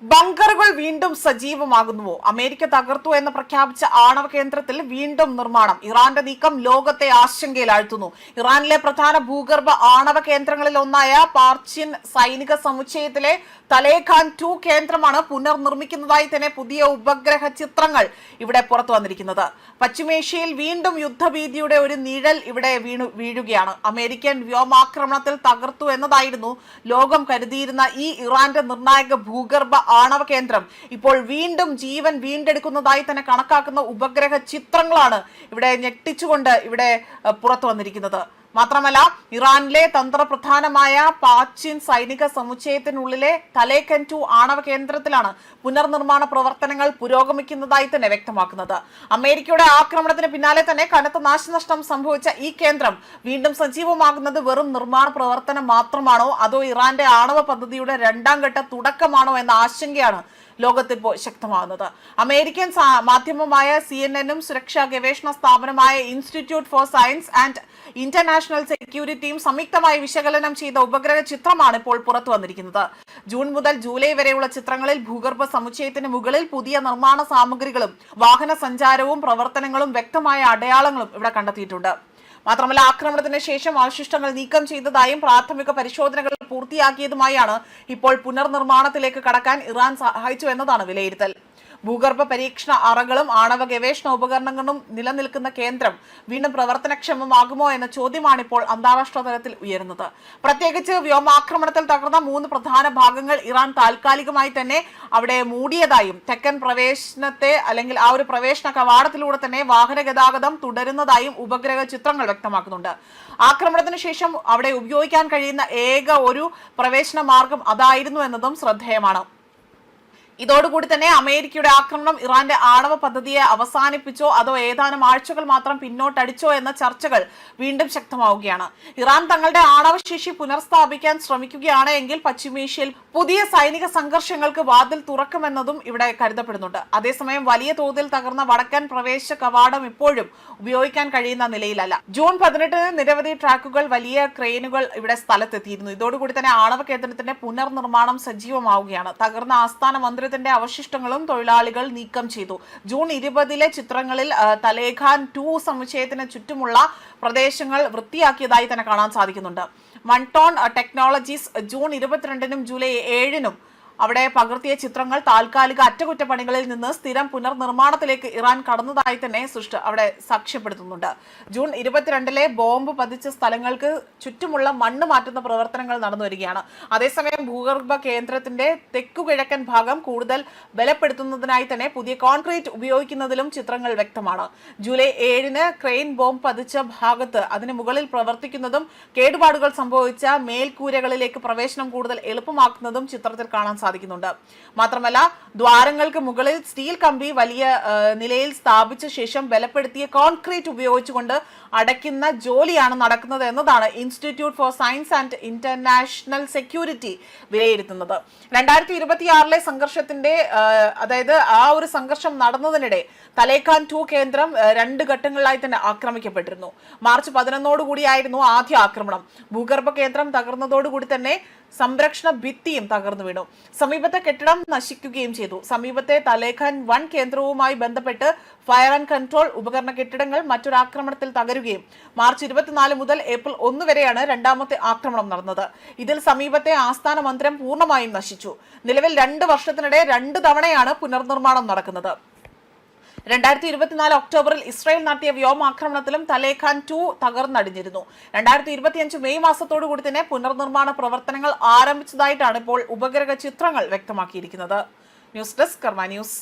ബങ്കറുകൾ വീണ്ടും സജീവമാകുന്നുവോ? അമേരിക്ക തകർത്തു എന്ന് പ്രഖ്യാപിച്ച ആണവ കേന്ദ്രത്തിൽ വീണ്ടും നിർമ്മാണം. ഇറാന്റെ നീക്കം ലോകത്തെ ആശങ്കയിലാഴ്ത്തുന്നു. ഇറാനിലെ പ്രധാന ഭൂഗർഭ ആണവ കേന്ദ്രങ്ങളിൽ ഒന്നായ പാർച്ചിൻ സൈനിക സമുച്ചയത്തിലെ തലേഖാൻ 2 കേന്ദ്രമാണ് പുനർനിർമ്മിക്കുന്നതായി തന്നെ പുതിയ ഉപഗ്രഹ ചിത്രങ്ങൾ ഇവിടെ പുറത്തു വന്നിരിക്കുന്നത്. പശ്ചിമേഷ്യയിൽ വീണ്ടും യുദ്ധഭീതിയുടെ ഒരു നിഴൽ ഇവിടെ വീഴുകയാണ്. അമേരിക്കൻ വ്യോമാക്രമണത്തിൽ തകർത്തു എന്നതായിരുന്നു ലോകം കരുതിയിരുന്ന ഈ ഇറാന്റെ നിർണായക ഭൂഗർഭ ആണവ കേന്ദ്രം ഇപ്പോൾ വീണ്ടും ജീവൻ വീണ്ടെടുക്കുന്നതായി തന്നെ കണക്കാക്കുന്ന ഉപഗ്രഹ ചിത്രങ്ങളാണ് ഇവിടെ ഞെട്ടിച്ചുകൊണ്ട് ഇവിടെ പുറത്തു വന്നിരിക്കുന്നത്. മാത്രമല്ല, ഇറാനിലെ തന്ത്രപ്രധാനമായ പാച്ചിൻ സൈനിക സമുച്ചയത്തിനുള്ളിലെ തലേഖൻ 2 ആണവ കേന്ദ്രത്തിലാണ് പുനർനിർമ്മാണ പ്രവർത്തനങ്ങൾ പുരോഗമിക്കുന്നതായി തന്നെ വ്യക്തമാക്കുന്നത്. അമേരിക്കയുടെ ആക്രമണത്തിന് പിന്നാലെ തന്നെ കനത്ത നാശനഷ്ടം സംഭവിച്ച ഈ കേന്ദ്രം വീണ്ടും സജീവമാകുന്നത് വെറും നിർമ്മാണ പ്രവർത്തനം മാത്രമാണോ, അതോ ഇറാന്റെ ആണവ പദ്ധതിയുടെ 2ാം ഘട്ട തുടക്കമാണോ എന്ന ആശങ്കയാണ് ലോകത്തിപ്പോൾ ശക്തമാകുന്നത്. അമേരിക്കൻ മാധ്യമമായ CNN സുരക്ഷാ ഗവേഷണ സ്ഥാപനമായ institute for science and international സെക്യൂരിറ്റിയും സംയുക്തമായി വിശകലനം ചെയ്ത ഉപഗ്രഹ ചിത്രമാണ് ഇപ്പോൾ പുറത്തു വന്നിരിക്കുന്നത്. ജൂൺ മുതൽ ജൂലൈ വരെയുള്ള ചിത്രങ്ങളിൽ ഭൂഗർഭ സമുച്ചയത്തിന് മുകളിൽ പുതിയ നിർമ്മാണ സാമഗ്രികളും വാഹന സഞ്ചാരവും പ്രവർത്തനങ്ങളും വ്യക്തമായ അടയാളങ്ങളും ഇവിടെ കണ്ടെത്തിയിട്ടുണ്ട്. മാത്രമല്ല, ആക്രമണത്തിന് ശേഷം അവശിഷ്ടങ്ങൾ നീക്കം ചെയ്തതായും പ്രാഥമിക പരിശോധനകൾ പൂർത്തിയാക്കിയതുമായാണ് ഇപ്പോൾ പുനർനിർമ്മാണത്തിലേക്ക് കടക്കാൻ ഇറാൻ സഹായിച്ചു എന്നതാണ് വിലയിരുത്തൽ. ഭൂഗർഭ പരീക്ഷണ അറകളും ആണവ ഗവേഷണ ഉപകരണങ്ങളും നിലനിൽക്കുന്ന കേന്ദ്രം വീണ്ടും പ്രവർത്തനക്ഷമമാകുമോ എന്ന ചോദ്യമാണ് ഇപ്പോൾ അന്താരാഷ്ട്ര തലത്തിൽ ഉയരുന്നത്. പ്രത്യേകിച്ച് വ്യോമാക്രമണത്തിൽ തകർന്ന 3 പ്രധാന ഭാഗങ്ങൾ ഇറാൻ താൽക്കാലികമായി തന്നെ അവിടെ മൂടിയതായും തെക്കൻ പ്രവേശനത്തെ അല്ലെങ്കിൽ ആ ഒരു പ്രവേശന കവാടത്തിലൂടെ തന്നെ വാഹന ഗതാഗതം തുടരുന്നതായും ഉപഗ്രഹ ചിത്രങ്ങൾ വ്യക്തമാക്കുന്നുണ്ട്. ആക്രമണത്തിന് ശേഷം അവിടെ ഉപയോഗിക്കാൻ കഴിയുന്ന ഏക ഒരു പ്രവേശന മാർഗം അതായിരുന്നു എന്നതും ശ്രദ്ധേയമാണ്. ഇതോടുകൂടി തന്നെ അമേരിക്കയുടെ ആക്രമണം ഇറാന്റെ ആണവ പദ്ധതിയെ അവസാനിപ്പിച്ചോ അതോ ഏതാനും ആഴ്ചകൾ മാത്രം പിന്നോട്ടടിച്ചോ എന്ന ചർച്ചകൾ വീണ്ടും ശക്തമാവുകയാണ്. ഇറാൻ തങ്ങളുടെ ആണവശേഷി പുനഃസ്ഥാപിക്കാൻ ശ്രമിക്കുകയാണ് എങ്കിൽ പശ്ചിമേഷ്യയിൽ പുതിയ സൈനിക സംഘർഷങ്ങൾക്ക് വാതിൽ തുറക്കുമെന്നതും ഇവിടെ കരുതപ്പെടുന്നുണ്ട്. അതേസമയം വലിയ തോതിൽ തകർന്ന വടക്കൻ പ്രവേശ കവാടം ഇപ്പോഴും ഉപയോഗിക്കാൻ കഴിയുന്ന നിലയിലല്ല. ജൂൺ 18 നിരവധി ട്രാക്കുകൾ, വലിയ ക്രെയിനുകൾ ഇവിടെ സ്ഥലത്തെത്തിയിരുന്നു. ഇതോടുകൂടി തന്നെ ആണവ കേന്ദ്രത്തിന്റെ പുനർനിർമ്മാണം സജീവമാവുകയാണ്. തകർന്ന ആസ്ഥാന മന്ത്രി അവശിഷ്ടങ്ങളും തൊഴിലാളികൾ നീക്കം ചെയ്തു. ജൂൺ 20 ചിത്രങ്ങളിൽ തലേഖാൻ 2 സമുച്ചയത്തിന് ചുറ്റുമുള്ള പ്രദേശങ്ങൾ വൃത്തിയാക്കിയതായി തന്നെ കാണാൻ സാധിക്കുന്നുണ്ട്. മൺടോൺ ടെക്നോളജീസ് ജൂൺ 22 ജൂലൈ 7 അവിടെ പകർത്തിയ ചിത്രങ്ങൾ താൽക്കാലിക അറ്റകുറ്റപ്പണികളിൽ നിന്ന് സ്ഥിരം പുനർനിർമ്മാണത്തിലേക്ക് ഇറാൻ കടന്നതായി തന്നെ അവിടെ സാക്ഷ്യപ്പെടുത്തുന്നുണ്ട്. ജൂൺ 22 ബോംബ് പതിച്ച സ്ഥലങ്ങൾക്ക് ചുറ്റുമുള്ള മണ്ണ് മാറ്റുന്ന പ്രവർത്തനങ്ങൾ നടന്നു വരികയാണ്. അതേസമയം ഭൂഗർഭ കേന്ദ്രത്തിന്റെ തെക്കുകിഴക്കൻ ഭാഗം കൂടുതൽ ബലപ്പെടുത്തുന്നതിനായി തന്നെ പുതിയ കോൺക്രീറ്റ് ഉപയോഗിക്കുന്നതിലും ചിത്രങ്ങൾ വ്യക്തമാണ്. ജൂലൈ 7 ക്രെയിൻ ബോംബ് പതിച്ച ഭാഗത്ത് അതിന് മുകളിൽ പ്രവർത്തിക്കുന്നതും കേടുപാടുകൾ സംഭവിച്ച മേൽക്കൂരകളിലേക്ക് പ്രവേശനം കൂടുതൽ എളുപ്പമാക്കുന്നതും ചിത്രത്തിൽ കാണാൻ സാധിക്കുന്നുണ്ട്. മാത്രമല്ല, ദ്വാരങ്ങൾക്ക് മുകളിൽ സ്റ്റീൽ കമ്പി വലിയ നിലയിൽ സ്ഥാപിച്ച ശേഷം ബലപ്പെടുത്തിയ കോൺക്രീറ്റ് ഉപയോഗിച്ചുകൊണ്ട് അടയ്ക്കുന്ന ജോലിയാണ് നടക്കുന്നത് എന്നതാണ് institute for science and international security വിലയിരുത്തുന്നത്. 2026 സംഘർഷത്തിന്റെ അതായത് ആ ഒരു സംഘർഷം നടന്നതിനിടെ തലേഖാൻ 2 കേന്ദ്രം 2 ഘട്ടങ്ങളിലായി തന്നെ ആക്രമിക്കപ്പെട്ടിരുന്നു. മാർച്ച് 11 കൂടിയായിരുന്നു ആദ്യ ആക്രമണം. ഭൂഗർഭ കേന്ദ്രം തകർന്നതോടുകൂടി തന്നെ സംരക്ഷണ ഭിത്തിയും തകർന്നു വീണു. സമീപത്തെ കെട്ടിടം നശിക്കുകയും ചെയ്തു. സമീപത്തെ തലേഖാൻ 1 കേന്ദ്രവുമായി ബന്ധപ്പെട്ട് ഫയർ ആൻഡ് കൺട്രോൾ ഉപകരണ കെട്ടിടങ്ങൾ മറ്റൊരു ആക്രമണത്തിൽ തകരുകയും മാർച്ച് 24 മുതൽ ഏപ്രിൽ 1 വരെയാണ് 2ാമത്തെ ആക്രമണം നടന്നത്. ഇതിൽ സമീപത്തെ ആസ്ഥാന മന്ദിരം പൂർണ്ണമായും നശിച്ചു. നിലവിൽ 2 വർഷത്തിനിടെ 2 തവണയാണ് പുനർനിർമ്മാണം നടക്കുന്നത്. 2024 ഒക്ടോബറിൽ ഇസ്രായേൽ നടത്തിയ വ്യോമാക്രമണത്തിലും തലേഖാൻ 2 തകർന്നടിഞ്ഞിരുന്നു. 2025 മെയ് മാസത്തോടുകൂടി തന്നെ പുനർനിർമ്മാണ പ്രവർത്തനങ്ങൾ ആരംഭിച്ചതായിട്ടാണ് ഇപ്പോൾ ഉപഗ്രഹ ചിത്രങ്ങൾ വ്യക്തമാക്കിയിരിക്കുന്നത്. ന്യൂസ് ഡെസ്ക് കർമ്മ ന്യൂസ്.